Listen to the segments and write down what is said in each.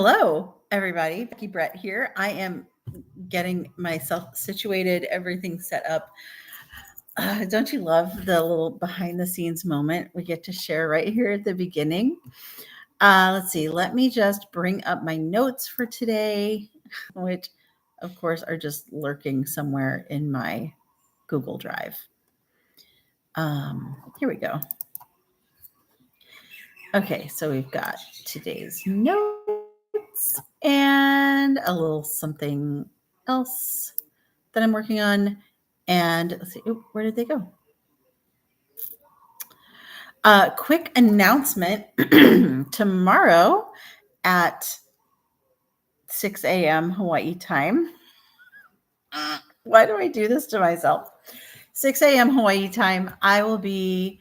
Hello, everybody. Becky Brett here. I am getting myself situated, everything set up. Don't you love the little behind the scenes moment we get to share right here at the beginning? Let's see. Let me just bring up my notes for today, which, of course, are just lurking somewhere in my Google Drive. Here we go. Okay, so we've got today's notes and a little something else that I'm working on. And let's see, where did they go? Quick announcement tomorrow at 6 a.m. Hawaii time. Why do I do this to myself? 6 a.m. Hawaii time, I will be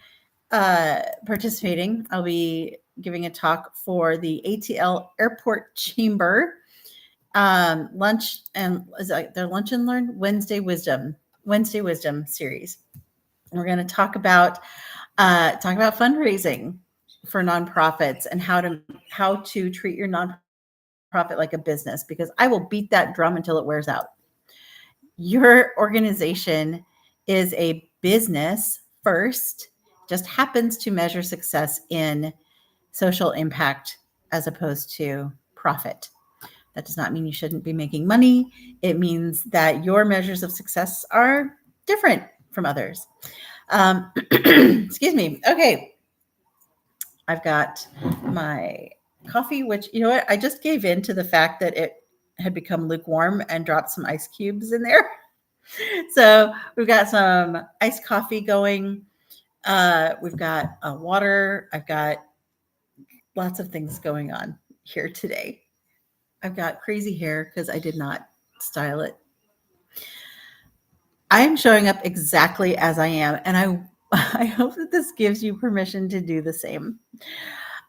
participating. I'll be giving a talk for the ATL Airport Chamber lunch and is that their lunch and learn Wednesday Wisdom series. And we're going to talk about fundraising for nonprofits and how to treat your nonprofit like a business, because I will beat that drum until it wears out. Your organization is a business first, just happens to measure success in social impact as opposed to profit. That does not mean you shouldn't be making money. It means that your measures of success are different from others. Excuse me. Okay. I've got my coffee, which, you know what? I just gave in to the fact that it had become lukewarm and dropped some ice cubes in there. So we've got some iced coffee going. We've got water. I've got lots of things going on here today. I've got crazy hair because I did not style it. I am showing up exactly as I am, and I hope that this gives you permission to do the same.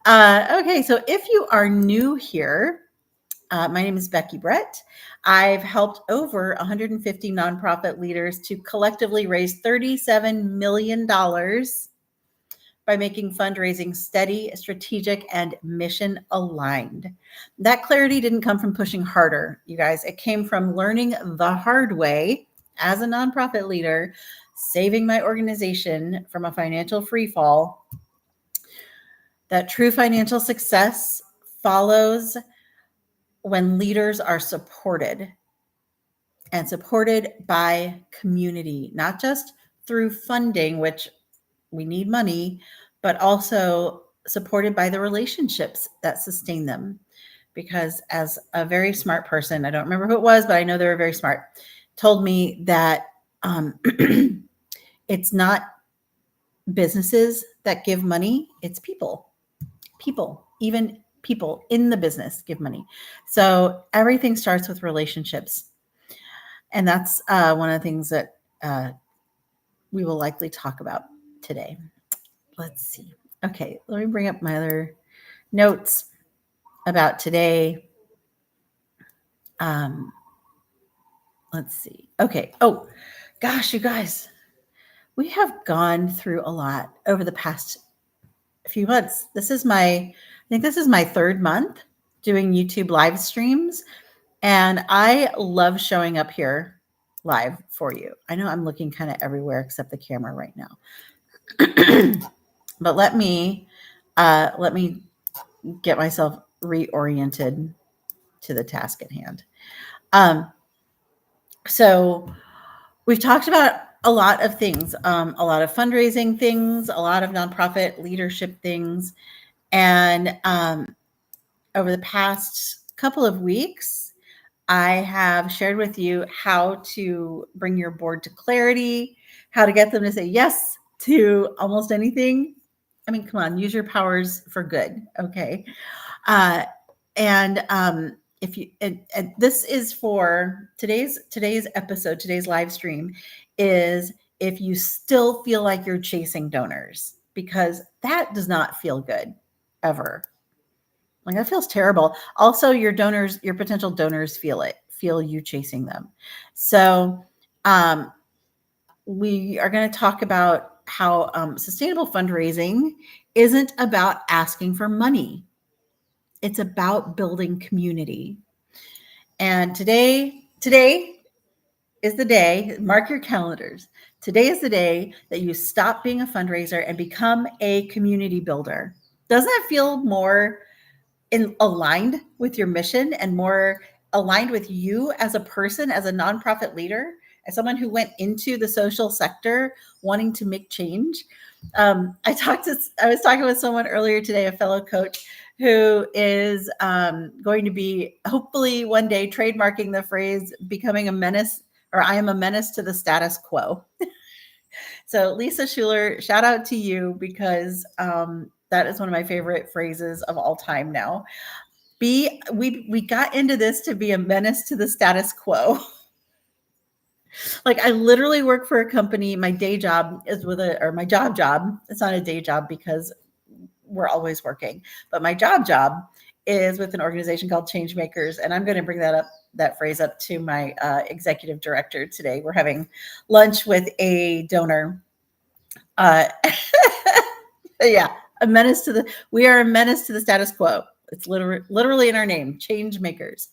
Okay, so if you are new here, my name is Becky Brett. I've helped over 150 nonprofit leaders to collectively raise $37 million by making fundraising steady, strategic, and mission aligned. That clarity didn't come from pushing harder, you guys. It came from learning the hard way as a nonprofit leader, saving my organization from a financial freefall. That true financial success follows when leaders are supported by community, not just through funding, which we need money, but also supported by the relationships that sustain them. Because as a very smart person, I don't remember who it was, but I know they were very smart, told me that it's not businesses that give money, it's people. Even people in the business give money. So everything starts with relationships. And that's one of the things that we will likely talk about today. Let's see. Okay, let me bring up my other notes about today. Let's see. Okay. Oh, gosh, you guys, we have gone through a lot over the past few months. I think this is my third month doing YouTube live streams, and I love showing up here live for you. I know I'm looking kind of everywhere except the camera right now. But let me get myself reoriented to the task at hand. So we've talked about a lot of things, a lot of fundraising things, a lot of nonprofit leadership things. And over the past couple of weeks, I have shared with you how to bring your board to clarity, how to get them to say yes to almost anything. I mean, come on, use your powers for good. Okay. If you, and this is for today's episode, today's live stream is if you still feel like you're chasing donors, because that does not feel good ever. Like, that feels terrible. Also, your potential donors feel you chasing them. So, we are going to talk about how sustainable fundraising isn't about asking for money. It's about building community. And today is the day, mark your calendars. Today is the day that you stop being a fundraiser and become a community builder. Doesn't that feel more aligned with your mission and more aligned with you as a person, as a nonprofit leader, as someone who went into the social sector wanting to make change? I was talking with someone earlier today, a fellow coach who is going to be hopefully one day trademarking the phrase becoming a menace, or I am a menace to the status quo. So Lisa Schuler, shout out to you, because that is one of my favorite phrases of all time now. We got into this to be a menace to the status quo. Like, I literally work for a company. My day job is my job. It's not a day job because we're always working, but my job is with an organization called Changemakers. And I'm going to bring that phrase up to my executive director today. We're having lunch with a donor. Yeah, we are a menace to the status quo. It's literally in our name, Changemakers.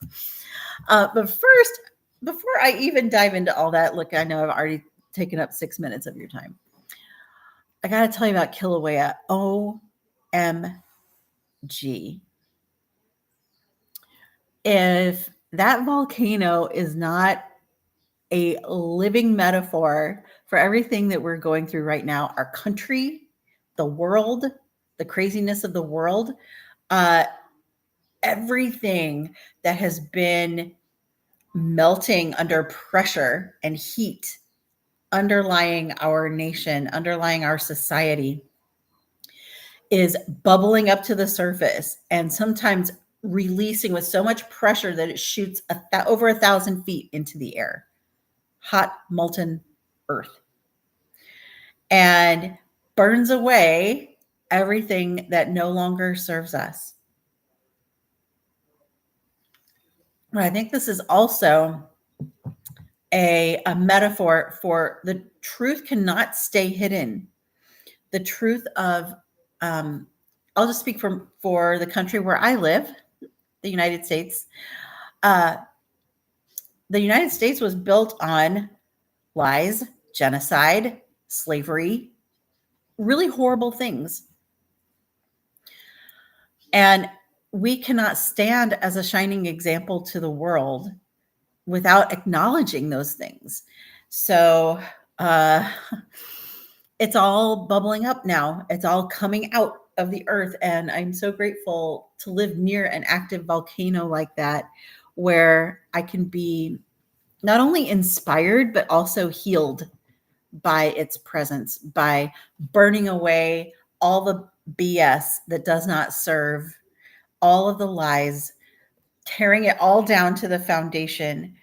But first, before I even dive into all that, look, I know I've already taken up 6 minutes of your time. I got to tell you about Kilauea. OMG. If that volcano is not a living metaphor for everything that we're going through right now, our country, the world, the craziness of the world, everything that has been melting under pressure and heat underlying our nation, underlying our society, is bubbling up to the surface and sometimes releasing with so much pressure that it shoots over 1,000 feet into the air. Hot, molten earth. And burns away everything that no longer serves us. But I think this is also a metaphor for the truth cannot stay hidden. The truth of, I'll just speak for the country where I live, the United States. The United States was built on lies, genocide, slavery, really horrible things. And we cannot stand as a shining example to the world without acknowledging those things. So it's all bubbling up now. It's all coming out of the earth. And I'm so grateful to live near an active volcano like that, where I can be not only inspired, but also healed by its presence, by burning away all the BS that does not serve, all of the lies, tearing it all down to the foundation,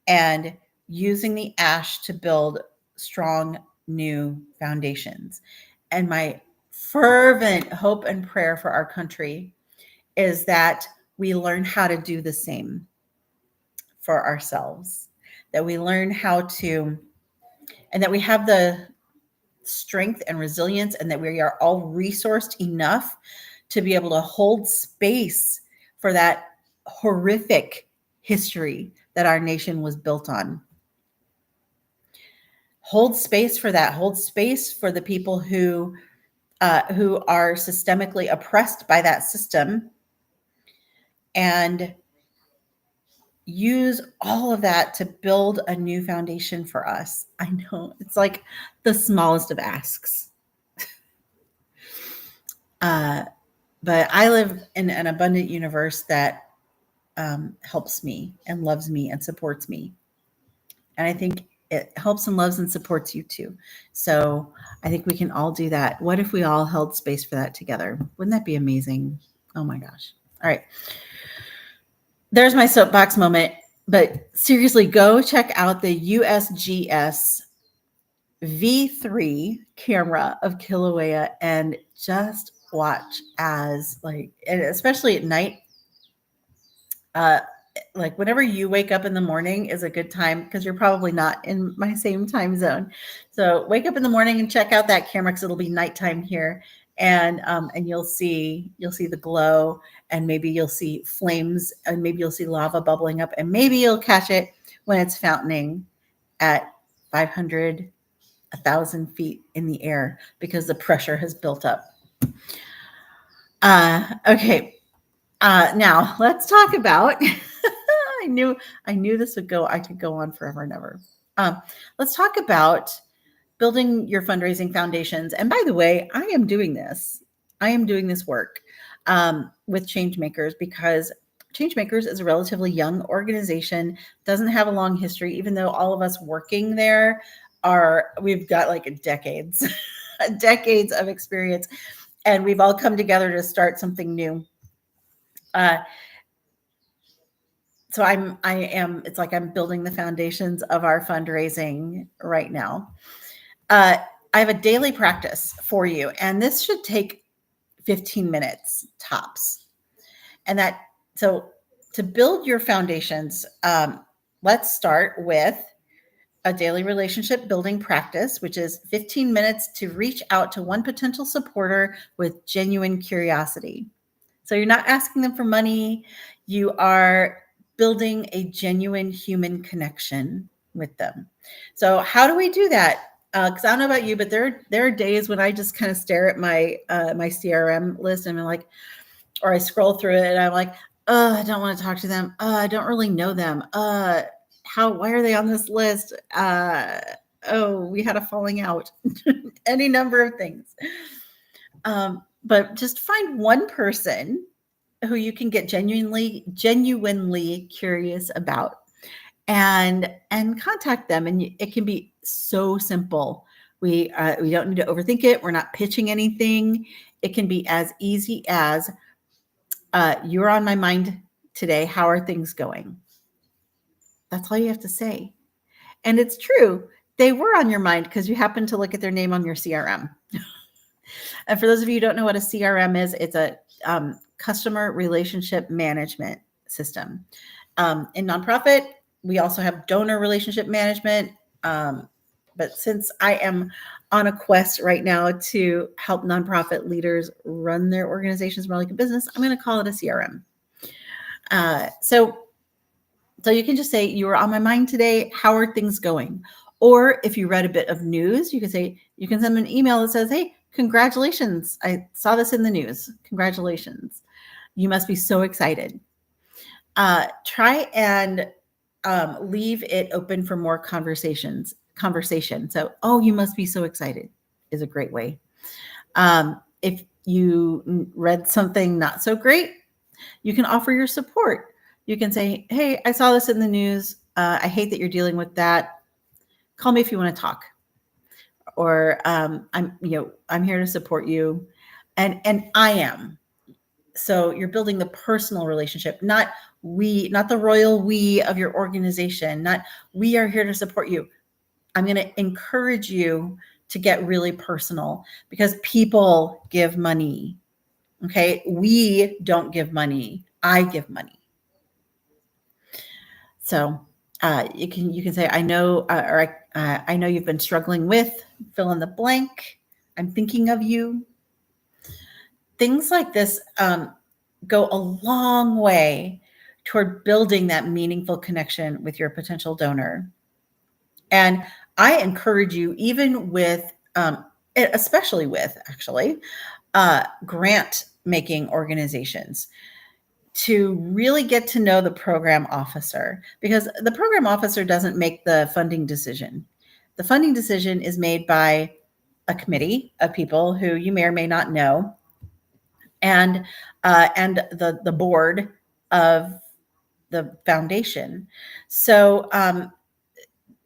and using the ash to build strong new foundations. And my fervent hope and prayer for our country is that we learn how to do the same for ourselves, that we learn how to, and that we have the strength and resilience, and that we are all resourced enough to be able to hold space for that horrific history that our nation was built on. Hold space for that. Hold space for the people who are systemically oppressed by that system, and use all of that to build a new foundation for us. I know it's like the smallest of asks. But I live in an abundant universe that helps me and loves me and supports me. And I think it helps and loves and supports you too. So I think we can all do that. What if we all held space for that together? Wouldn't that be amazing? Oh my gosh. All right. There's my soapbox moment. But seriously, go check out the USGS V3 camera of Kilauea and just watch as, like, and especially at night, like whenever you wake up in the morning is a good time, because you're probably not in my same time zone. So wake up in the morning and check out that camera, because it'll be nighttime here. and you'll see the glow, and maybe you'll see flames, and maybe you'll see lava bubbling up, and maybe you'll catch it when it's fountaining at 500, 1,000 feet in the air because the pressure has built up. Okay. Now let's talk about. I knew this would go. I could go on forever and ever. Let's talk about building your fundraising foundations. And by the way, I am doing this. I am doing this work with Changemakers because Changemakers is a relatively young organization, doesn't have a long history, even though all of us working there we've got like decades, decades of experience, and we've all come together to start something new. So it's like I'm building the foundations of our fundraising right now. I have a daily practice for you, and this should take 15 minutes tops. And so to build your foundations, let's start with a daily relationship building practice, which is 15 minutes to reach out to one potential supporter with genuine curiosity. So you're not asking them for money. You are building a genuine human connection with them. So how do we do that? Because I don't know about you, but there are days when I just kind of stare at my my CRM list and I'm like, or I scroll through it and I'm like, I don't want to talk to them. I don't really know them. Why are they on this list? We had a falling out. Any number of things. But just find one person who you can get genuinely curious about, and contact them. And it can be so simple. We don't need to overthink it. We're not pitching anything. It can be as easy as, you're on my mind today. How are things going? That's all you have to say. And it's true. They were on your mind because you happened to look at their name on your CRM. And for those of you who don't know what a CRM is, it's a customer relationship management system. In nonprofit, we also have donor relationship management. But since I am on a quest right now to help nonprofit leaders run their organizations more like a business, I'm going to call it a CRM. So you can just say, you were on my mind today. How are things going? Or if you read a bit of news, you can send them an email that says, hey, congratulations. I saw this in the news. Congratulations. You must be so excited. Try and leave it open for more conversation. So, you must be so excited is a great way. If you read something not so great, you can offer your support. You can say, hey, I saw this in the news. I hate that you're dealing with that. Call me if you want to talk. Or I'm here to support you. And I am. So you're building the personal relationship, not the royal we of your organization, not we are here to support you. I'm going to encourage you to get really personal because people give money. Okay. We don't give money. I give money. So you can say, I know, I know you've been struggling with fill in the blank. I'm thinking of you. Things like this go a long way toward building that meaningful connection with your potential donor. And I encourage you, even with, especially with actually grant making organizations, to really get to know the program officer, because the program officer doesn't make the funding decision. The funding decision is made by a committee of people who you may or may not know, and the board of the foundation. So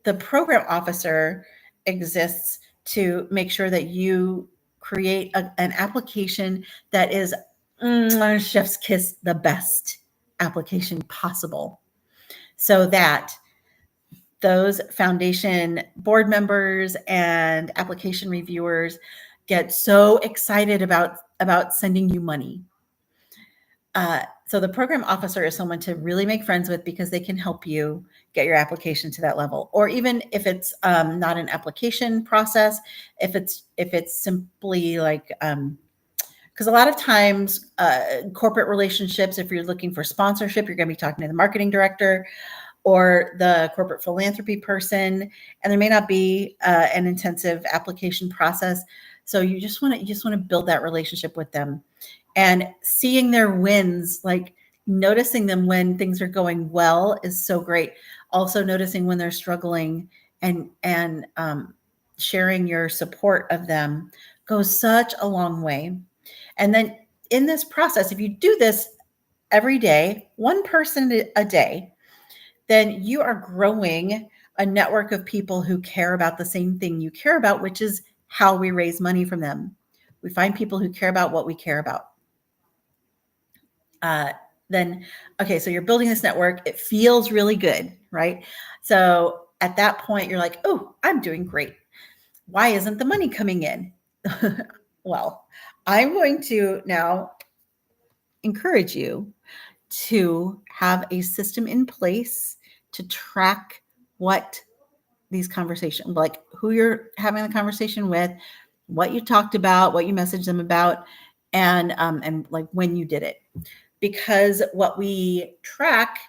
the program officer exists to make sure that you create an application that is chef's kiss, the best application possible, so that those foundation board members and application reviewers get so excited about sending you money. So the program officer is someone to really make friends with because they can help you get your application to that level. Or even if it's not an application process, if it's simply like because a lot of times corporate relationships, if you're looking for sponsorship, you're going to be talking to the marketing director or the corporate philanthropy person, and there may not be an intensive application process. So you just want to build that relationship with them, and seeing their wins, like noticing them when things are going well, is so great. Also noticing when they're struggling, and sharing your support of them goes such a long way. And then in this process, if you do this every day, one person a day, then you are growing a network of people who care about the same thing you care about, which is how we raise money from them. We find people who care about what we care about. Then, okay, so you're building this network. It feels really good, right? So at that point, you're like, oh, I'm doing great. Why isn't the money coming in? Well, I'm going to now encourage you to have a system in place to track what these conversations, like who you're having the conversation with, what you talked about, what you messaged them about, and like when you did it. Because what we track,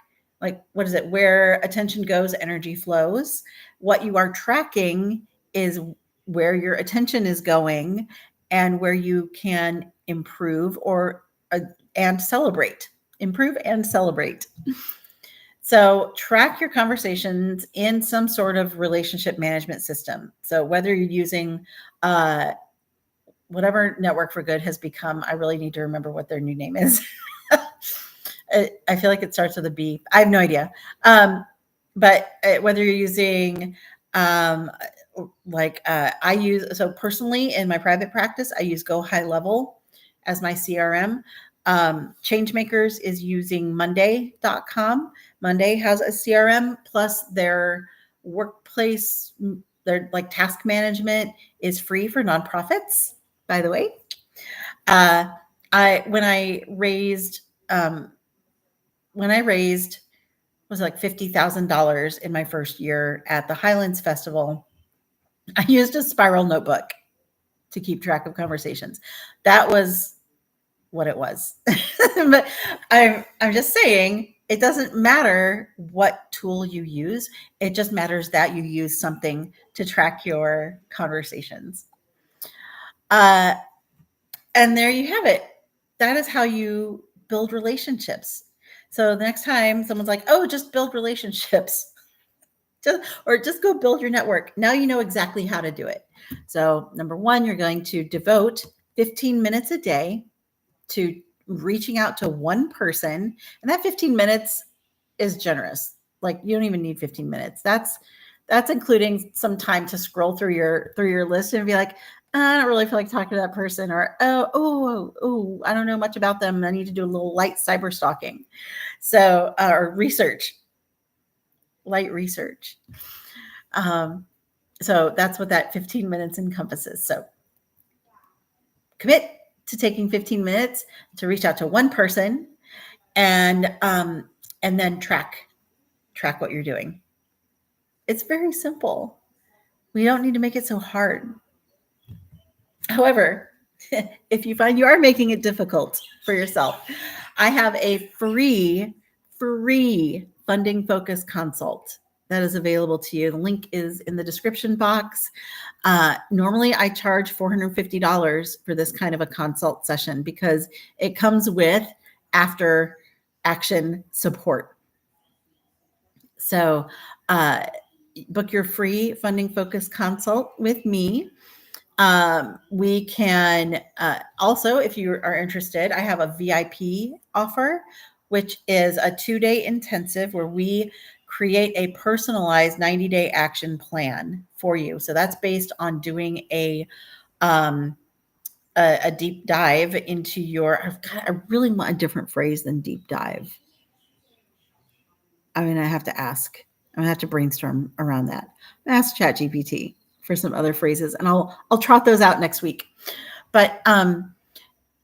like what is it? Where attention goes, energy flows. What you are tracking is where your attention is going and where you can improve or and celebrate. Improve and celebrate. So track your conversations in some sort of relationship management system. So whether you're using whatever Network for Good has become, I really need to remember what their new name is. I feel like it starts with a B. I have no idea. But whether you're using I use, so personally in my private practice, I use Go High Level as my CRM. Changemakers is using Monday.com. Monday has a CRM, plus their workplace, their like task management is free for nonprofits, by the way. When I raised was like $50,000 in my first year at the Highlands Festival, I used a spiral notebook to keep track of conversations. That was what it was. But I'm just saying, it doesn't matter what tool you use. It just matters that you use something to track your conversations. And there you have it. That is how you build relationships. So the next time someone's like, oh, just build relationships, or just go build your network. Now you know exactly how to do it. So number one, you're going to devote 15 minutes a day to reaching out to one person. And that 15 minutes is generous. Like you don't even need 15 minutes. That's including some time to scroll through your list and be like, I don't really feel like talking to that person, or oh, I don't know much about them. I need to do a little light cyber stalking. So or light research. So that's what that 15 minutes encompasses. So commit to taking 15 minutes to reach out to one person, and then track what you're doing. It's very simple. We don't need to make it so hard. However, if you find you are making it difficult for yourself, I have a free funding focus consult that is available to you. The link is in the description box. Normally I charge $450 for this kind of a consult session because it comes with after action support. So book your free funding focus consult with me. We can also, if you are interested, I have a VIP offer, which is a 2-day intensive where we create a personalized 90-day action plan for you. So that's based on doing a deep dive into your, I really want a different phrase than deep dive. I mean, I have to ask. I'm gonna have to brainstorm around that. Ask ChatGPT for some other phrases, and I'll trot those out next week. But the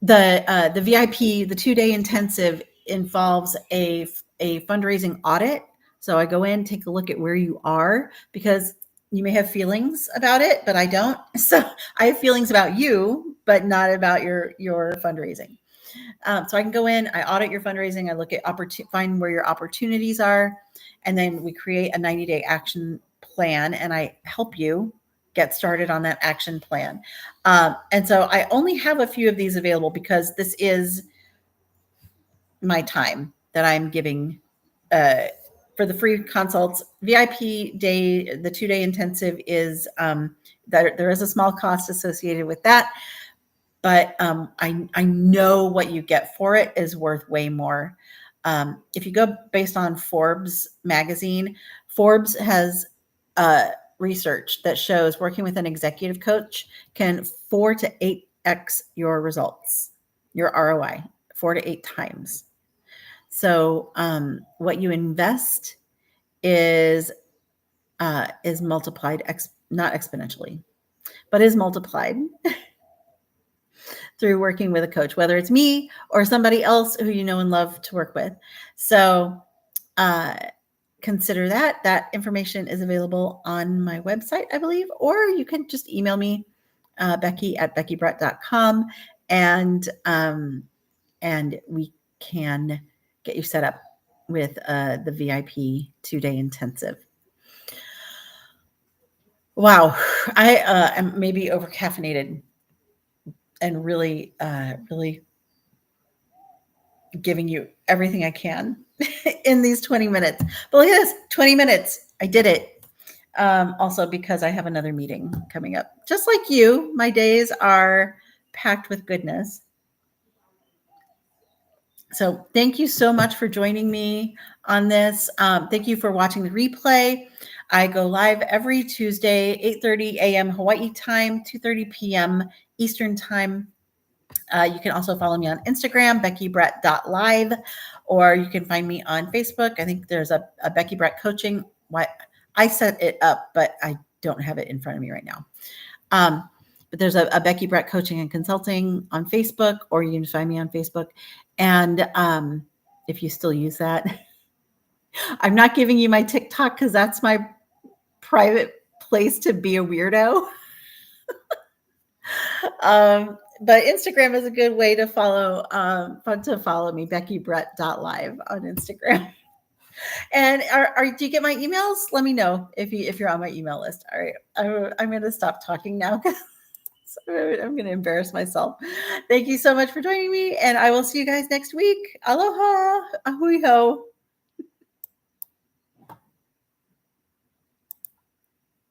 VIP, the 2-day intensive, involves a fundraising audit. So I go in, take a look at where you are, because You may have feelings about it, but I don't. So I have feelings about you, but not about your fundraising. So I can go in, I audit your fundraising, I look at find where your opportunities are, and then we create a 90-day action plan, and I help you get started on that action plan. And so I only have a few of these available because this is my time that I'm giving for the free consults. VIP day, the 2-day intensive is there is a small cost associated with that, but I know what you get for it is worth way more. If you go based on Forbes magazine, Forbes has research that shows working with an executive coach can 4 to 8x your results, your ROI, 4 to 8 times. So what you invest is multiplied, not exponentially, but is multiplied through working with a coach, whether it's me or somebody else who you know and love to work with. So consider that. That information is available on my website, I believe, or you can just email me, Becky@beckybrett.com, and we can get you set up with the VIP 2-day intensive. Wow, I am maybe over caffeinated and really giving you everything I can in these 20 minutes. But look at this, 20 minutes. I did it. Also because I have another meeting coming up. Just like you, my days are packed with goodness. So thank you so much for joining me on this. Thank you for watching the replay. I go live every Tuesday, 8:30 a.m. Hawaii time, 2:30 p.m. Eastern time. You can also follow me on Instagram, beckybrett.live, or you can find me on Facebook. I think there's a Becky Brett Coaching. I set it up, but I don't have it in front of me right now. But there's a Becky Brett Coaching and Consulting on Facebook, or you can find me on Facebook. And if you still use that, I'm not giving you my TikTok because that's my private place to be a weirdo. But Instagram is a good way to follow me, beckybrett.live on Instagram. And do you get my emails? Let me know if you're on my email list. All right, I'm going to stop talking now because I'm going to embarrass myself. Thank you so much for joining me, and I will see you guys next week. Aloha, ahui ho.